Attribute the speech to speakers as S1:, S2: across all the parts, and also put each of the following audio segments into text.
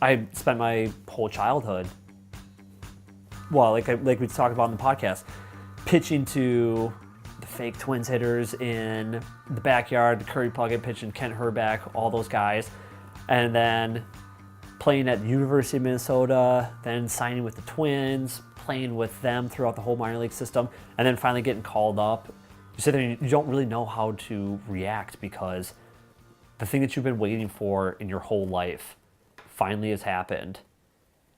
S1: I spent my whole childhood, well, like we talked about in the podcast, pitching to the fake Twins hitters in the backyard, the Curry Puckett pitching, Kent Herbeck, all those guys, and then playing at the University of Minnesota, then signing with the Twins, playing with them throughout the whole minor league system, and then finally getting called up. You sit there and you don't really know how to react because the thing that you've been waiting for in your whole life finally has happened,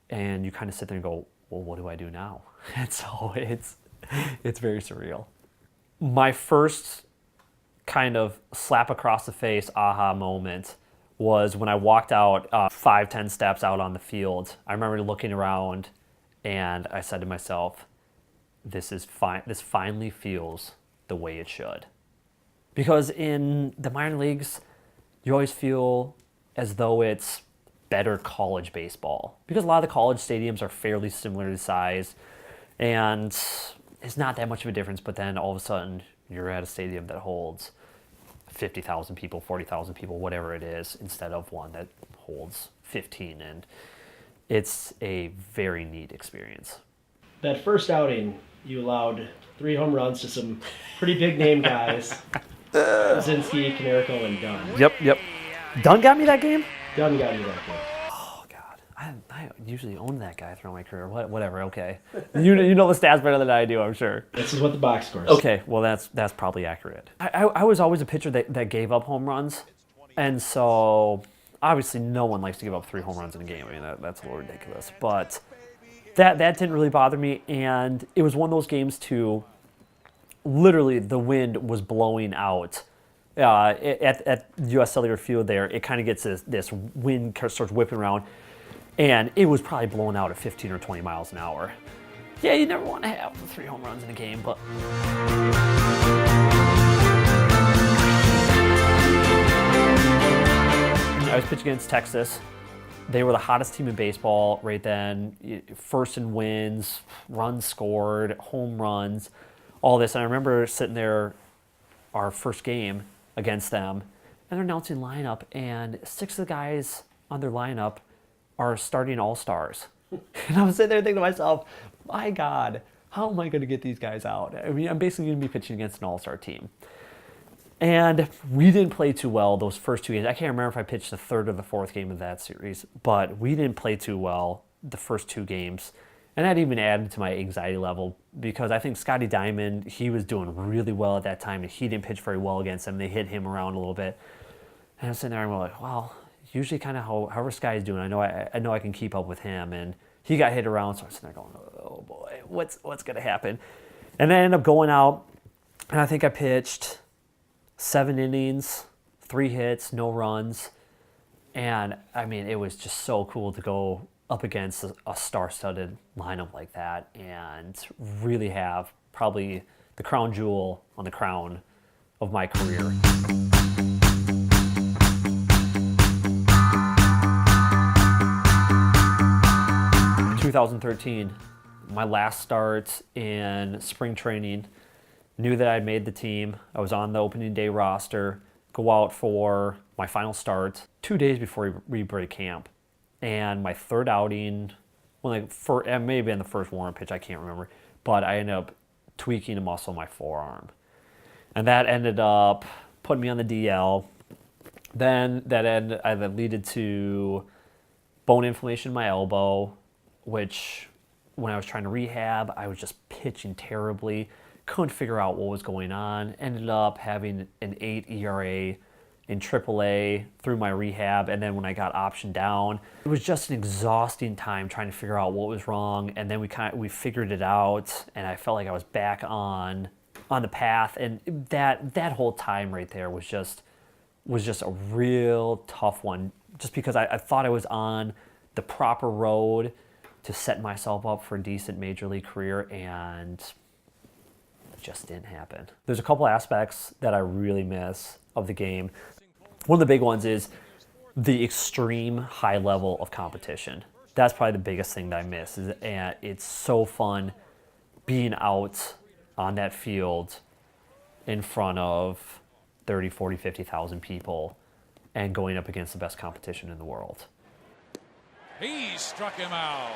S1: and you kind of sit there and go, well, what do I do now? And so it's very surreal. My first kind of slap across the face aha moment was when I walked out 5-10 steps out on the field. I remember looking around and I said to myself, this finally feels the way it should. Because in the minor leagues, you always feel as though it's better college baseball. Because a lot of the college stadiums are fairly similar in size and it's not that much of a difference, but then all of a sudden you're at a stadium that holds 50,000 people, 40,000 people, whatever it is, instead of one that holds 15. And it's a very neat experience.
S2: That first outing, you allowed 3 home runs to some pretty big name guys. Kaczynski, Kanerico, and Dunn.
S1: Yep. Dunn got me that game?
S2: Dunn got you that game.
S1: Oh, God. I usually owned that guy throughout my career. Whatever, okay. You know the stats better than I do, I'm sure.
S2: This is what the box scores.
S1: Okay, well, that's probably accurate. I was always a pitcher that gave up home runs, and so obviously no one likes to give up 3 home runs in a game. I mean, that's a little ridiculous. But that didn't really bother me, and it was one of those games, too, literally the wind was blowing out. At U.S. Cellular Field there, it kind of gets this wind starts whipping around, and it was probably blowing out at 15 or 20 miles an hour. Yeah, you never want to have 3 home runs in a game, but... I was pitching against Texas. They were the hottest team in baseball right then. First in wins, runs scored, home runs, all this. And I remember sitting there our first game against them, and they're announcing lineup, and 6 of the guys on their lineup are starting all-stars. And I was sitting there thinking to myself, my God, how am I going to get these guys out? I mean, I'm basically going to be pitching against an all-star team. And we didn't play too well those first 2 games. I can't remember if I pitched the 3rd or the 4th game of that series, but we didn't play too well the first 2 games. And that even added to my anxiety level because I think Scotty Diamond, he was doing really well at that time, and he didn't pitch very well against them. They hit him around a little bit. And I'm sitting there and I'm like, well, usually kind of however Sky's doing, I know I can keep up with him. And he got hit around, so I'm sitting there going, oh boy, what's going to happen? And then I ended up going out, and I think I pitched 7 innings, 3 hits, no runs. And I mean, it was just so cool to go up against a star-studded lineup like that and really have probably the crown jewel on the crown of my career. In 2013, my last start in spring training, knew that I'd made the team. I was on the opening day roster, go out for my final start 2 days before we break camp. And my 3rd outing, it may have been the first warm-up pitch, I can't remember, but I ended up tweaking a muscle in my forearm. And that ended up putting me on the DL. Then that led to bone inflammation in my elbow, which when I was trying to rehab, I was just pitching terribly. Couldn't figure out what was going on. Ended up having an 8 ERA in AAA through my rehab, and then when I got optioned down, it was just an exhausting time trying to figure out what was wrong. And then we figured it out, and I felt like I was back on the path. And that whole time right there was just a real tough one, just because I thought I was on the proper road to set myself up for a decent major league career, and it just didn't happen. There's a couple aspects that I really miss of the game. One of the big ones is the extreme high level of competition. That's probably the biggest thing that I miss. And it's so fun being out on that field in front of 30, 40, 50,000 people and going up against the best competition in the world.
S3: He struck him out.